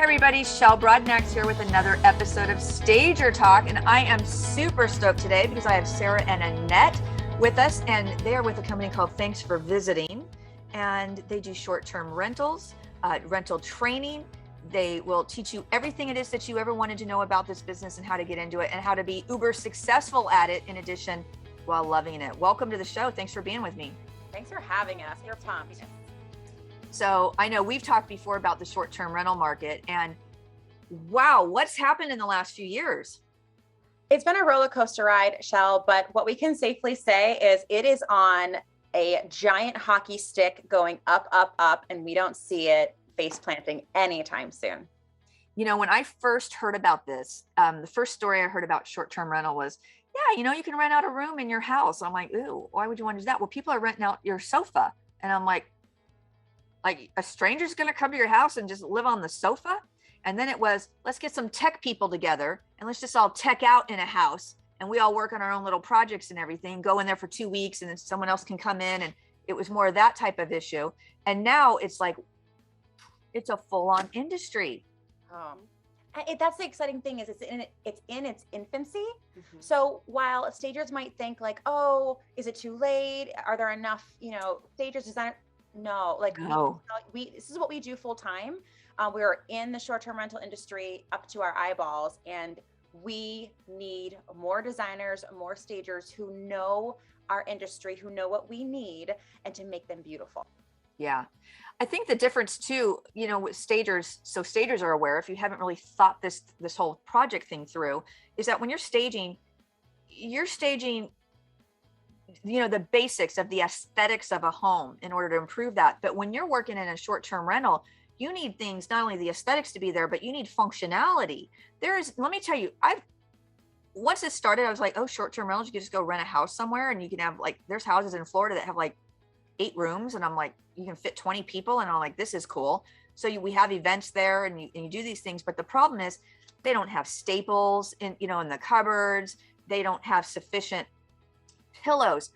everybody, Shel Broadnax here with another episode of Stager Talk, and I am super stoked today because I have Sarah and Annette with us, and they are with a company called Thanks for Visiting, and they do short-term rentals, rental training. They will teach you everything it is that you ever wanted to know about this business and how to get into it and how to be uber successful at it in addition while loving it. Welcome to the show. Thanks for being with me. Thanks for having us. We're pumped. So I know we've talked before about the short-term rental market, and wow, what's happened in the last few years? It's been a roller coaster ride, Shel, but what we can safely say is it is on a giant hockey stick going up, up, up, and we don't see it face planting anytime soon. You know, when I first heard about this, the first story I heard about short-term rental was, yeah, you know, you can rent out a room in your house. I'm like, ooh, why would you want to do that? Well, people are renting out your sofa. And I'm like a stranger's going to come to your house and just live on the sofa? And then it was, let's get some tech people together and let's just all tech out in a house. And we all work on our own little projects and everything, go in there for 2 weeks and then someone else can come in. And it was more of that type of issue. And now it's like, it's a full-on industry. That's the exciting thing is it's in its infancy. Mm-hmm. So while stagers might think like, oh, is it too late? Are there enough, stagers, designers? No, this is what we do full time. We're in the short-term rental industry up to our eyeballs, and we need more designers, more stagers who know our industry, who know what we need, and to make them beautiful. Yeah. I think the difference too, with stagers, so stagers are aware, if you haven't really thought this whole project thing through, is that when you're staging, the basics of the aesthetics of a home in order to improve that. But when you're working in a short-term rental, you need things, not only the aesthetics to be there, but you need functionality. Let me tell you, once it started, I was like, oh, short-term rentals, you can just go rent a house somewhere and you can have there's houses in Florida that have 8 rooms. And I'm like, you can fit 20 people. And I'm like, this is cool. So we have events there and you do these things. But the problem is they don't have staples in the cupboards. They don't have sufficient pillows.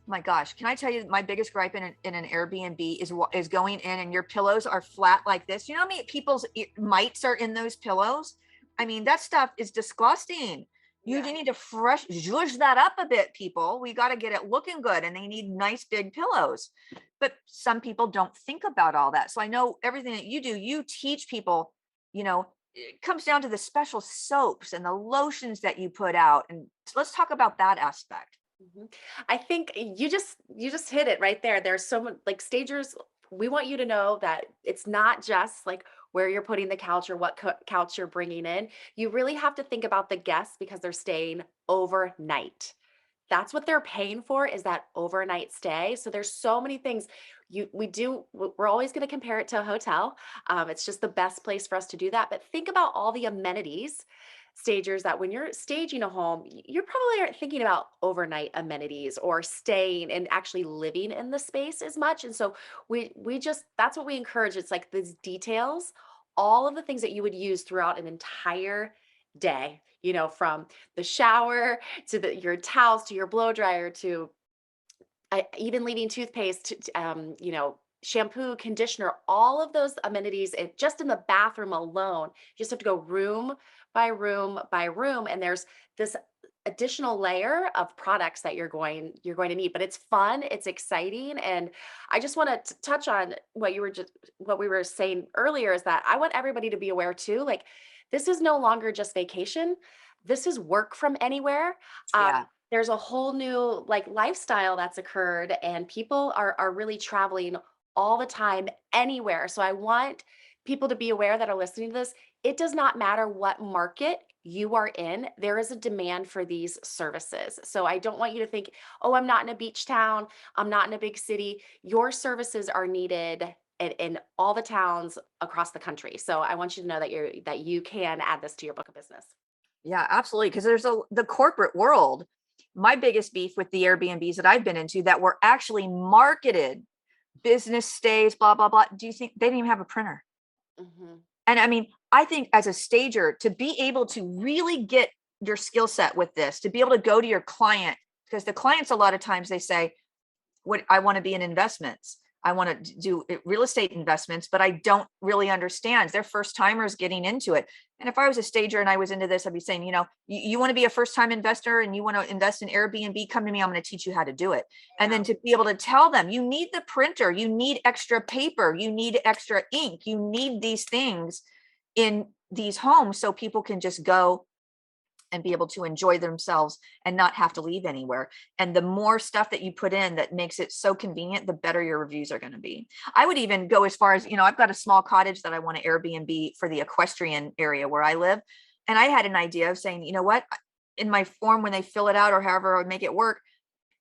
My gosh, can I tell you my biggest gripe in an Airbnb is going in and your pillows are flat like this. You know how many people's mites are in those pillows? I mean, that stuff is disgusting. You need to zhuzh that up a bit, people. We got to get it looking good, and they need nice big pillows. But some people don't think about all that. So I know everything that you do, you teach people, it comes down to the special soaps and the lotions that you put out. And let's talk about that aspect. Mm-hmm. I think you just hit it right there. There's so much stagers. We want you to know that it's not just where you're putting the couch or what couch you're bringing in. You really have to think about the guests because they're staying overnight. That's what they're paying for, is that overnight stay. So there's so many things we're always going to compare it to a hotel. It's just the best place for us to do that. But think about all the amenities, stagers, that when you're staging a home, you probably aren't thinking about overnight amenities or staying and actually living in the space as much. And so that's what we encourage. It's these details, all of the things that you would use throughout an entire day, from the shower to your towels, to your blow dryer, to even leaving toothpaste, to, shampoo, conditioner, all of those amenities, just in the bathroom alone. You just have to go room by room by room, and there's this additional layer of products that you're going to need. But it's fun, it's exciting, and I just want to touch on what we were saying earlier, is that I want everybody to be aware too. This is no longer just vacation. This is work from anywhere. There's a whole new lifestyle that's occurred, and people are really traveling all the time, anywhere. So I want people to be aware that are listening to this. It does not matter what market you are in. There is a demand for these services. So I don't want you to think, oh, I'm not in a beach town, I'm not in a big city. Your services are needed in all the towns across the country. So I want you to know that you can add this to your book of business. Yeah, absolutely. Because there's the corporate world. My biggest beef with the Airbnbs that I've been into that were actually marketed business stays, blah, blah, blah. Do you think they didn't even have a printer? Mm-hmm. And I mean, I think as a stager, to be able to really get your skill set with this, to be able to go to your client, because the clients, a lot of times they say, what I want to be in investments. I want to do real estate investments, but I don't really understand. They're first timers getting into it. And if I was a stager and I was into this, I'd be saying, you want to be a first time investor and you want to invest in Airbnb, come to me. I'm going to teach you how to do it. And then to be able to tell them, you need the printer, you need extra paper, you need extra ink, you need these things in these homes so people can just go and be able to enjoy themselves and not have to leave anywhere. And the more stuff that you put in that makes it so convenient, the better your reviews are going to be. I would even go as far as, I've got a small cottage that I want to Airbnb for the equestrian area where I live. And I had an idea of saying, you know what, in my form, when they fill it out or however I would make it work,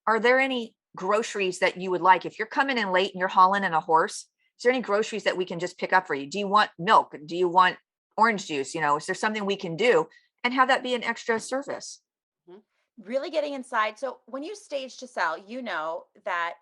are there any groceries that you would like? If you're coming in late and you're hauling in a horse, is there any groceries that we can just pick up for you? Do you want milk? Do you want orange juice? Is there something we can do? And have that be an extra service. Really getting inside. So when you stage to sell, you know that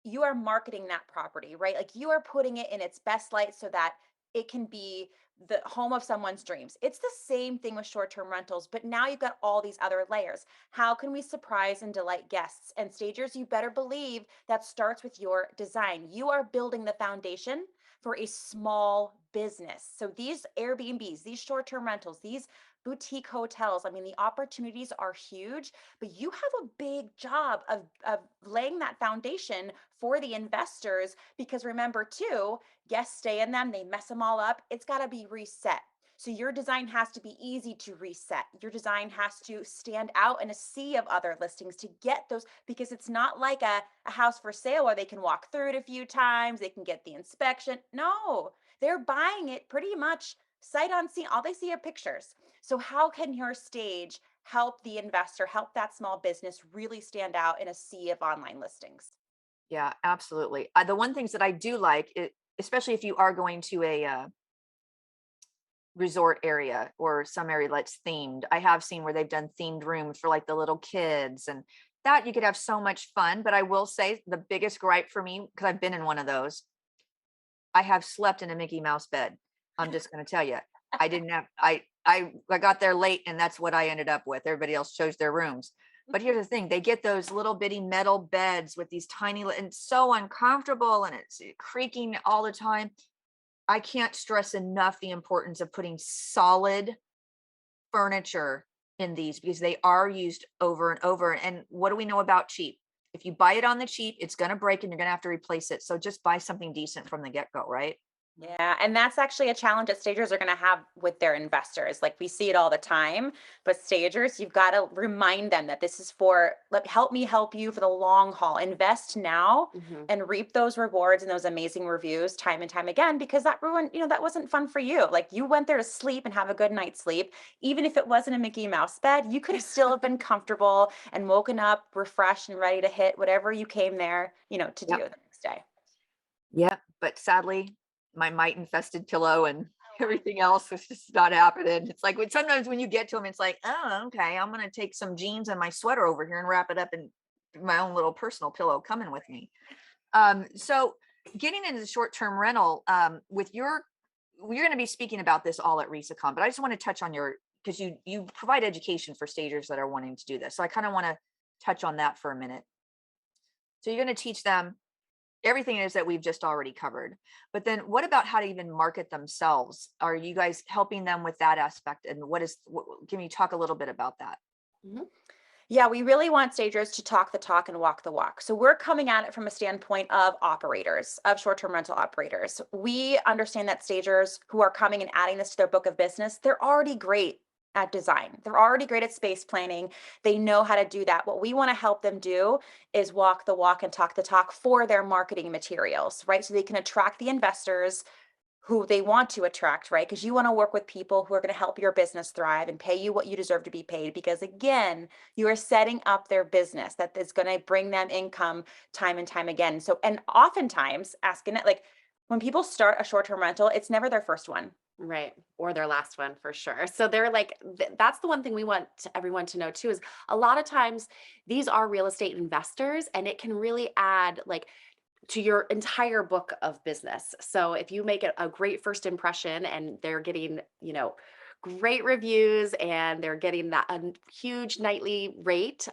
you are marketing that property, right? Like you are putting it in its best light so that it can be the home of someone's dreams. It's the same thing with short-term rentals, but now you've got all these other layers. How can we surprise and delight guests? And stagers, you better believe that starts with your design. You are building the foundation for a small business. So these Airbnbs, these short-term rentals, these boutique hotels, I mean, the opportunities are huge, but you have a big job of laying that foundation for the investors, because remember too, guests stay in them, they mess them all up. It's got to be reset. So your design has to be easy to reset. Your design has to stand out in a sea of other listings to get those, because it's not like a house for sale where they can walk through it a few times, they can get the inspection. No, they're buying it pretty much sight unseen. All they see are pictures. So how can your stage help the investor, help that small business really stand out in a sea of online listings? Yeah, absolutely. The one things that I do like, especially if you are going to a resort area or some area that's themed, I have seen where they've done themed rooms for like the little kids, and that you could have so much fun. But I will say the biggest gripe for me, because I've been in one of those, I have slept in a Mickey Mouse bed. I'm just going to tell you, I didn't have, I got there late and that's what I ended up with. Everybody else chose their rooms. But here's the thing, they get those little bitty metal beds with these tiny, and it's so uncomfortable and it's creaking all the time. I can't stress enough the importance of putting solid furniture in these, because they are used over and over. And what do we know about cheap? If you buy it on the cheap, it's going to break and you're going to have to replace it. So just buy something decent from the get-go, right? Yeah, and that's actually a challenge that stagers are going to have with their investors. Like we see it all the time, but stagers, you've got to remind them that this is for, like, help me help you for the long haul. Invest now and reap those rewards and those amazing reviews time and time again, because that ruined, that wasn't fun for you. Like you went there to sleep and have a good night's sleep. Even if it wasn't a Mickey Mouse bed, you could have still have been comfortable and woken up refreshed and ready to hit whatever you came there, to do Yep. the next day. Yeah. But sadly, my mite infested pillow and everything else was just not happening. It's like sometimes when you get to them, it's like, oh, okay, I'm going to take some jeans and my sweater over here and wrap it up in my own little personal pillow coming with me. So getting into the short-term rental, we're going to be speaking about this all at RESACON, but I just want to touch on because you provide education for stagers that are wanting to do this. So I kind of want to touch on that for a minute. So you're going to teach them everything is that we've just already covered. But then what about how to even market themselves? Are you guys helping them with that aspect? And can you talk a little bit about that? Yeah, we really want stagers to talk the talk and walk the walk. So we're coming at it from a standpoint of operators, of short-term rental operators. We understand that stagers who are coming and adding this to their book of business, they're already great at design. They're already great at space planning. They know how to do that. What we want to help them do is walk the walk and talk the talk for their marketing materials, right? So they can attract the investors who they want to attract, right? Because you want to work with people who are going to help your business thrive and pay you what you deserve to be paid. Because again, you are setting up their business that is going to bring them income time and time again. So, and oftentimes asking it, like when people start a short-term rental, it's never their first one. Right. Or their last one for sure. So they're like, that's the one thing we want everyone to know too, is a lot of times these are real estate investors and it can really add like to your entire book of business. So if you make it a great first impression and they're getting, great reviews and they're getting that a huge nightly rate,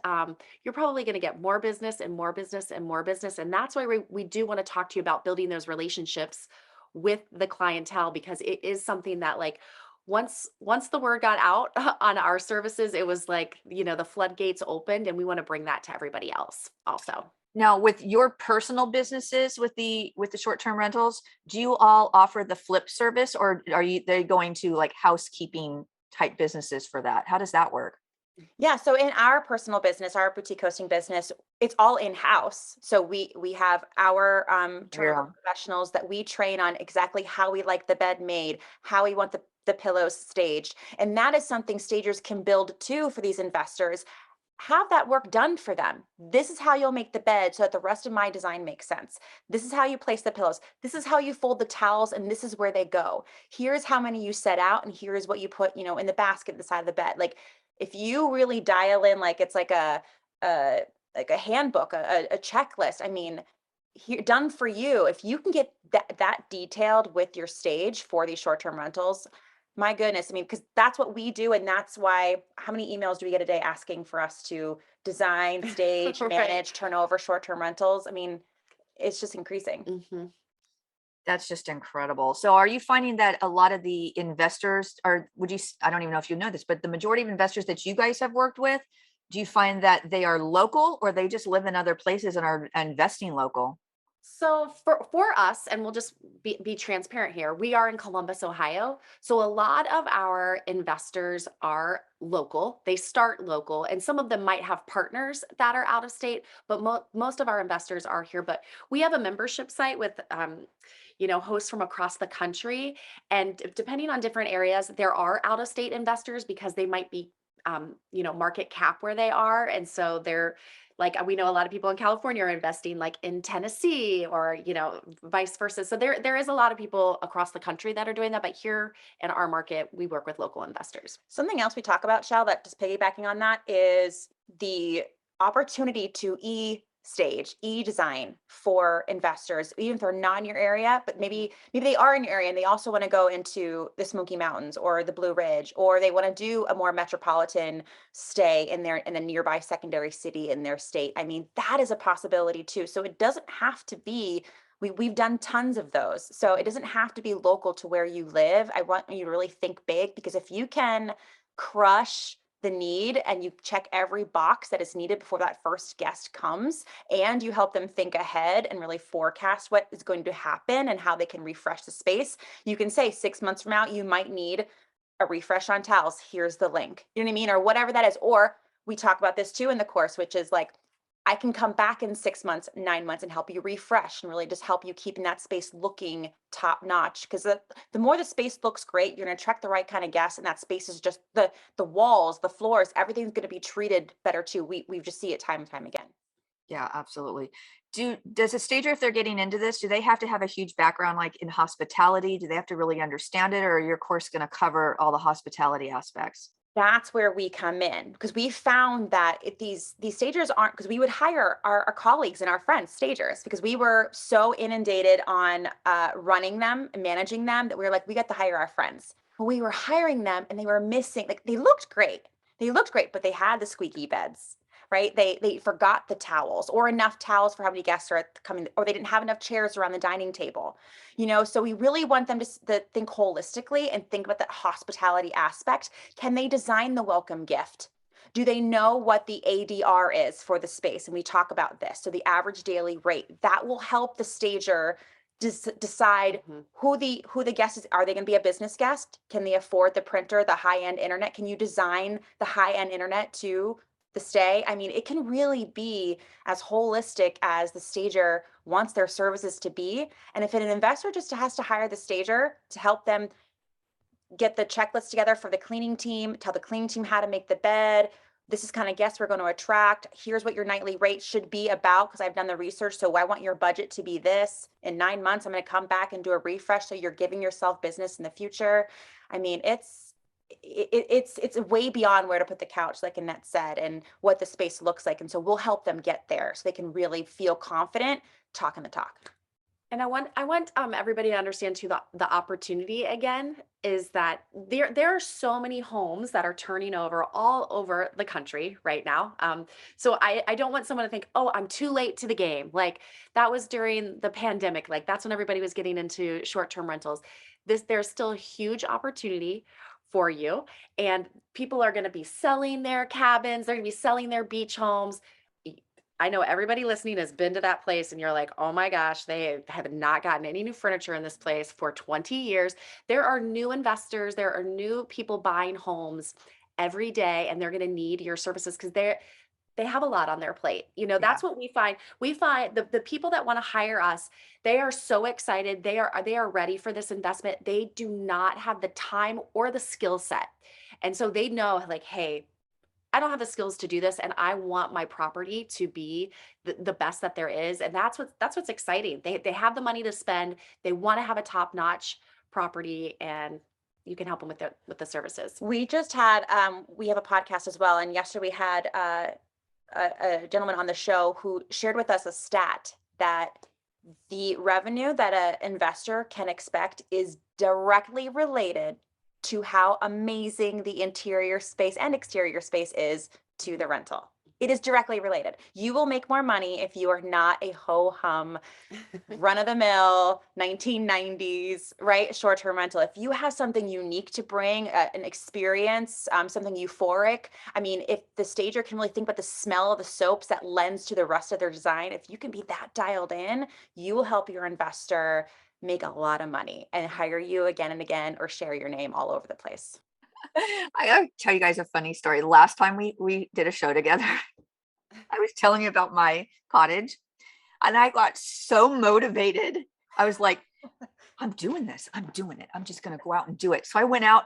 you're probably going to get more business and more business and more business. And that's why we do want to talk to you about building those relationships with the clientele, because it is something that like once the word got out on our services, it was like, the floodgates opened, and we want to bring that to everybody else also. Now, with your personal businesses with the short-term rentals, do you all offer the flip service, or they going to like housekeeping type businesses for that? How does that work? Yeah, so in our personal business, our boutique hosting business, it's all in-house. So we have our turnover Yeah. professionals that we train on exactly how we like the bed made, how we want the pillows staged. And that is something stagers can build too for these investors. Have that work done for them. This is how you'll make the bed so that the rest of my design makes sense. This is how you place the pillows. This is how you fold the towels, and this is where they go. Here's how many you set out, and here's what you put, in the basket at the side of the bed. Like if you really dial in, like it's like a like a handbook, a checklist. I mean, here done for you. If you can get that detailed with your stage for these short-term rentals, my goodness. I mean, because that's what we do. And that's why, how many emails do we get a day asking for us to design, stage, Right. manage, turn over short-term rentals? I mean, it's just increasing. Hmm. That's just incredible. So are you finding that a lot of the investors are, I don't even know if you know this, but the majority of investors that you guys have worked with, do you find that they are local, or they just live in other places and are investing local? So for us, and we'll just be transparent here, we are in Columbus, Ohio. So a lot of our investors are local. They start local, and some of them might have partners that are out of state, but most of our investors are here. But we have a membership site with hosts from across the country. And depending on different areas, there are out of state investors because they might be market cap where they are. And so they're like, we know a lot of people in California are investing like in Tennessee, or, vice versa. So there is a lot of people across the country that are doing that. But here in our market, we work with local investors. Something else we talk about, Shell, that just piggybacking on that is the opportunity to stage, design for investors, even if they're not in your area, but maybe they are in your area and they also want to go into the Smoky Mountains or the Blue Ridge, or they want to do a more metropolitan stay in the nearby secondary city in their state. I mean, that is a possibility too. So it doesn't have to be. We've done tons of those. So it doesn't have to be local to where you live. I want you to really think big, because if you can crush the need and you check every box that is needed before that first guest comes, and you help them think ahead and really forecast what is going to happen and how they can refresh the space, you can say 6 months from now, you might need a refresh on towels. Here's the link. You know what I mean? Or whatever that is. Or we talk about this too in the course, which is like, I can come back in 6 months, 9 months, and help you refresh and really just help you keeping that space looking top notch. Because the more the space looks great, you're going to attract the right kind of guests, and that space is just the walls, the floors, everything's going to be treated better too. We just see it time and time again. Yeah, absolutely. Does a stager, if they're getting into this, do they have to have a huge background like in hospitality? Do they have to really understand it, or are your course going to cover all the hospitality aspects? That's where we come in, because we found that if these stagers aren't, because we would hire our colleagues and our friends stagers, because we were so inundated on running them and managing them that we were like, we got to hire our friends. Well, we were hiring them and they were missing, like they looked great, but they had the squeaky beds, right? They forgot the towels, or enough towels for how many guests are coming, or they didn't have enough chairs around the dining table. So we really want them to think holistically and think about that hospitality aspect. Can they design the welcome gift? Do they know what the ADR is for the space? And we talk about this. So the average daily rate, that will help the stager decide who the guest is. Are they going to be a business guest? Can they afford the printer, the high-end internet? Can you design the high-end internet to the stay? I mean, it can really be as holistic as the stager wants their services to be. And if an investor just has to hire the stager to help them get the checklist together for the cleaning team, tell the cleaning team how to make the bed, this is kind of guests we're going to attract, here's what your nightly rate should be about, because I've done the research, so I want your budget to be this. In 9 months, I'm going to come back and do a refresh, so you're giving yourself business in the future. I mean, it's way beyond where to put the couch, like Annette said, and what the space looks like. And so we'll help them get there so they can really feel confident talking the talk. And I want everybody to understand too, the opportunity again is that there are so many homes that are turning over all over the country right now. So I don't want someone to think, oh, I'm too late to the game. Like that was during the pandemic. Like that's when everybody was getting into short-term rentals. There's still a huge opportunity for you, and people are going to be selling their cabins. They're going to be selling their beach homes. I know everybody listening has been to that place and you're like, oh my gosh, they have not gotten any new furniture in this place for 20 years. There are new investors, there are new people buying homes every day, and they're going to need your services because they have a lot on their plate. Yeah. That's what we find. We find the people that want to hire us, they are so excited. They are ready for this investment. They do not have the time or the skill set. And so they know like, hey, I don't have the skills to do this, and I want my property to be the best that there is. And that's what's exciting. They have the money to spend. They want to have a top-notch property, and you can help them with the services. We just had we have a podcast as well, and yesterday we had a gentleman on the show who shared with us a stat that the revenue that an investor can expect is directly related to how amazing the interior space and exterior space is to the rental. It is directly related. You will make more money if you are not a ho-hum, run-of-the-mill 1990s, right? Short-term rental. If you have something unique to bring, an experience, something euphoric. I mean, if the stager can really think about the smell of the soaps that lends to the rest of their design, if you can be that dialed in, you will help your investor make a lot of money and hire you again and again, or share your name all over the place. I gotta tell you guys a funny story. Last time we did a show together, I was telling you about my cottage, and I got so motivated. I was like, I'm doing this. I'm doing it. I'm just going to go out and do it. So I went out,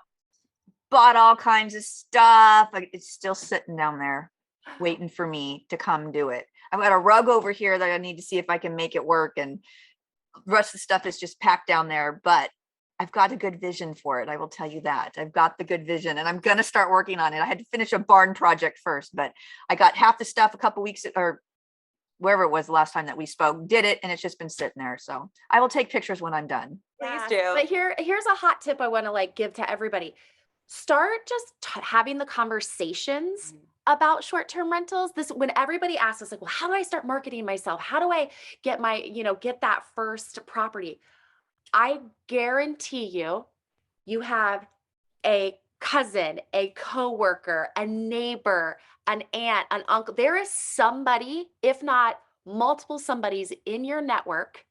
bought all kinds of stuff. It's still sitting down there waiting for me to come do it. I've got a rug over here that I need to see if I can make it work. And the rest of the stuff is just packed down there, but I've got a good vision for it. I will tell you that. I've got the good vision, and I'm going to start working on it. I had to finish a barn project first, but I got half the stuff a couple weeks or wherever it was the last time that we spoke, did it, and it's just been sitting there. So I will take pictures when I'm done. Please do. But here's a hot tip I want to give to everybody. Start just having the conversations about short-term rentals. When everybody asks us well, how do I start marketing myself? How do I get get that first property? I guarantee you have a cousin, a coworker, a neighbor, an aunt, an uncle. There is somebody, if not multiple somebodies in your network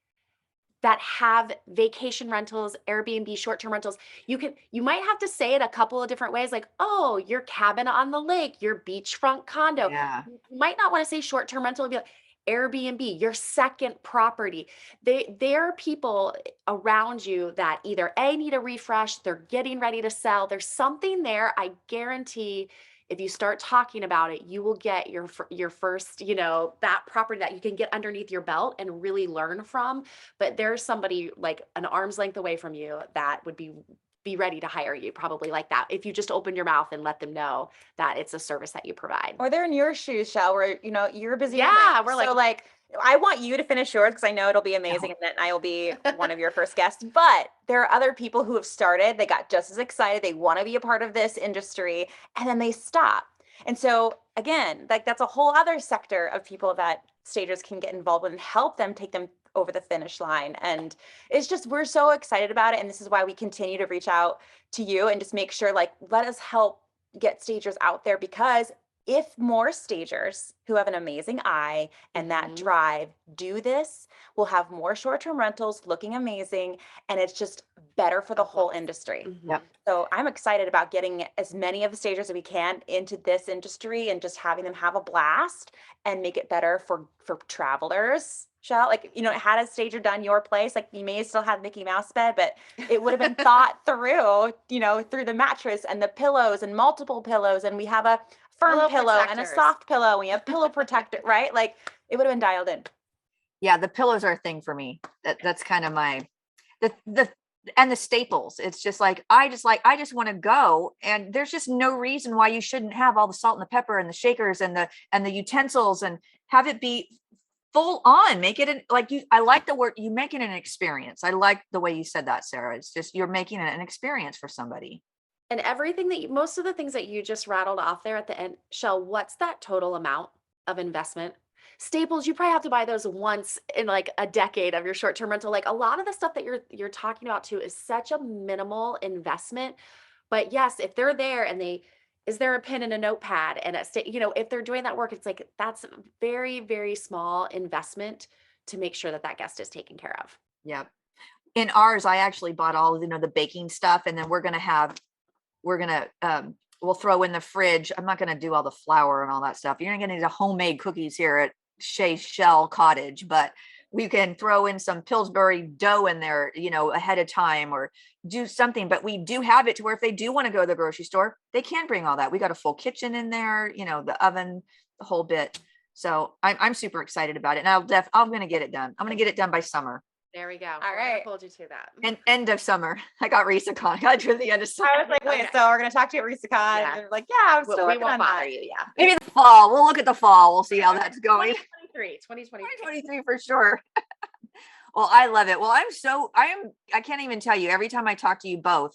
that have vacation rentals, Airbnb, short-term rentals. You might have to say it a couple of different ways, like, oh, your cabin on the lake, your beachfront condo. Yeah. You might not want to say short-term rental, be like Airbnb, your second property. There are people around you that either need a refresh, they're getting ready to sell. There's something there. I guarantee if you start talking about it, you will get your first, that property that you can get underneath your belt and really learn from. But there's somebody like an arm's length away from you that would be ready to hire you, probably like that, if you just open your mouth and let them know that it's a service that you provide. Or they're in your shoes, Shell, where you're a busy. Yeah, woman. So I want you to finish yours because I know it'll be amazing, and then I will be one of your first guests. But there are other people who have started, they got just as excited, they want to be a part of this industry, and then they stop. And so again, that's a whole other sector of people that stagers can get involved with and help them take them over the finish line. And it's just, we're so excited about it. And this is why we continue to reach out to you and just make sure, let us help get stagers out there, because if more stagers who have an amazing eye and that drive do this, we'll have more short-term rentals looking amazing, and it's just better for the whole industry. Yep. So I'm excited about getting as many of the stagers as we can into this industry and just having them have a blast and make it better for travelers. Shell, had a stager done your place, you may still have Mickey Mouse bed, but it would have been thought through, through the mattress and the pillows and multiple pillows, and we have a firm pillow and a soft pillow. We have pillow protector, right? It would have been dialed in. Yeah, the pillows are a thing for me. That's kind of my and the staples. It's just I just want to go, and there's just no reason why you shouldn't have all the salt and the pepper and the shakers and the utensils, and have it be full on, make it like you, I like the word, you make it an experience. I like the way you said that, Sarah. It's just, you're making it an experience for somebody. And everything that most of the things that you just rattled off there at the end, Shell, what's that total amount of investment? Staples, you probably have to buy those once in like a decade of your short-term rental. Like a lot of the stuff that you're talking about too is such a minimal investment. But yes, if they're there and is there a pen and a notepad and if they're doing that work, it's like that's a very, very small investment to make sure that that guest is taken care of. Yeah. In ours, I actually bought all of, the baking stuff, and then we'll throw in the fridge. I'm not going to do all the flour and all that stuff. You're not going to need a homemade cookies here at Shea Shell Cottage, but we can throw in some Pillsbury dough in there, ahead of time, or do something. But we do have it to where if they do want to go to the grocery store, they can bring all that. We got a full kitchen in there, the oven, the whole bit. So I'm super excited about it. And I'm going to get it done. I'm going to get it done by summer. There we go. All right. Hold you to that. And end of summer. I got RESACON. I got to the end of summer. I was like, wait, so we're going to talk to you at RESACON. Yeah. And they're like, yeah, I'm still we working won't on bother that. you. Yeah. Maybe the fall. We'll look at the fall. We'll see how that's going. 2023 for sure. Well, I love it. Well, I can't even tell you, every time I talk to you both,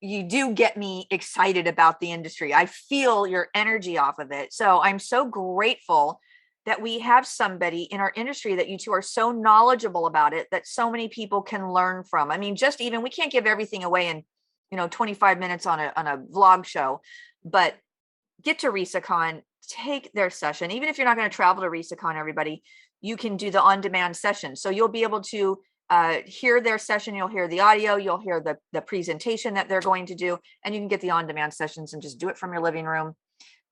you do get me excited about the industry. I feel your energy off of it. So I'm so grateful that we have somebody in our industry that you two are so knowledgeable about it, that so many people can learn from. I mean, just even, we can't give everything away in, 25 minutes on a vlog show, but get to RESACON, take their session. Even if you're not going to travel to RESACON, everybody, you can do the on-demand session. So you'll be able to hear their session. You'll hear the audio, you'll hear the presentation that they're going to do, and you can get the on-demand sessions and just do it from your living room,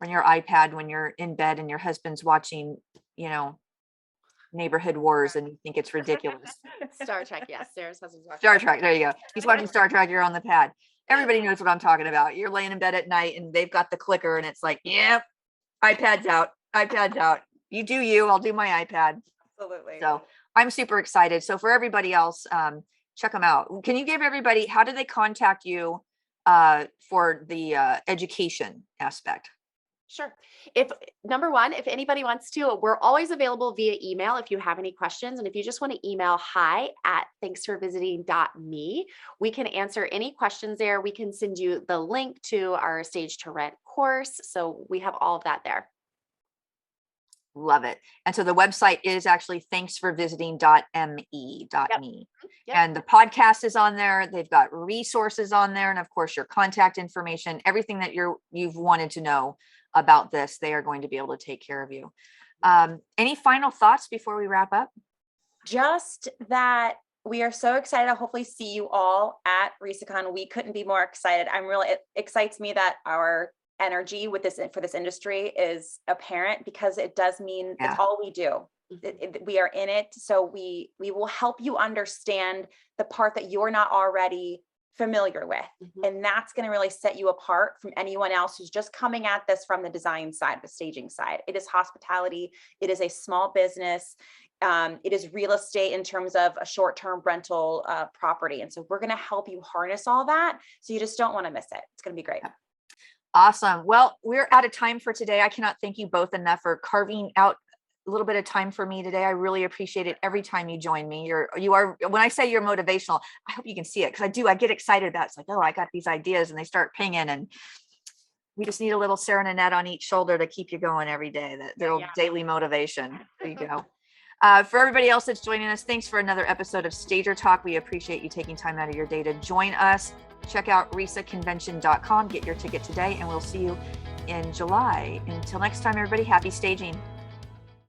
on your iPad, when you're in bed and your husband's watching, Neighborhood Wars, and you think it's ridiculous. Star Trek, yes. Sarah's husband's watching Star Trek, there you go. He's watching Star Trek, you're on the pad. Everybody knows what I'm talking about. You're laying in bed at night and they've got the clicker and it's like, yep, iPad's out. You do you, I'll do my iPad. Absolutely. So I'm super excited. So for everybody else, check them out. Can you give everybody, how do they contact you for the education aspect? Sure. Number one, if anybody wants to, we're always available via email if you have any questions. And if you just want to email hi@thanksforvisiting.me, we can answer any questions there. We can send you the link to our Stage to Rent course. So we have all of that there. Love it. And so the website is actually thanksforvisiting.me. Yep. And the podcast is on there. They've got resources on there. And of course, your contact information, everything that you've wanted to know about this, they are going to be able to take care of you. Any final thoughts before we wrap up? Just that we are so excited to hopefully see you all at RESACON. We couldn't be more excited. It excites me that our energy with this for this industry is apparent, because it does mean it's all we do. We are in it. So we will help you understand the part that you're not already familiar with. And that's going to really set you apart from anyone else who's just coming at this from the design side, the staging side. It is hospitality. It is a small business. It is real estate in terms of a short-term rental property. And so we're going to help you harness all that. So you just don't want to miss it. It's going to be great. Awesome. Well, we're out of time for today. I cannot thank you both enough for carving out a little bit of time for me today. I really appreciate it every time you join me. You are, when I say you're motivational, I hope you can see it, because I get excited about it. It's like, oh, I got these ideas, and they start pinging, and we just need a little Sarah and Annette on each shoulder to keep you going every day. That little daily motivation. There you go. For everybody else that's joining us, thanks for another episode of Stager Talk. We appreciate you taking time out of your day to join us. Check out resaconvention.com. Get your ticket today, and we'll see you in July. Until next time, everybody, happy staging.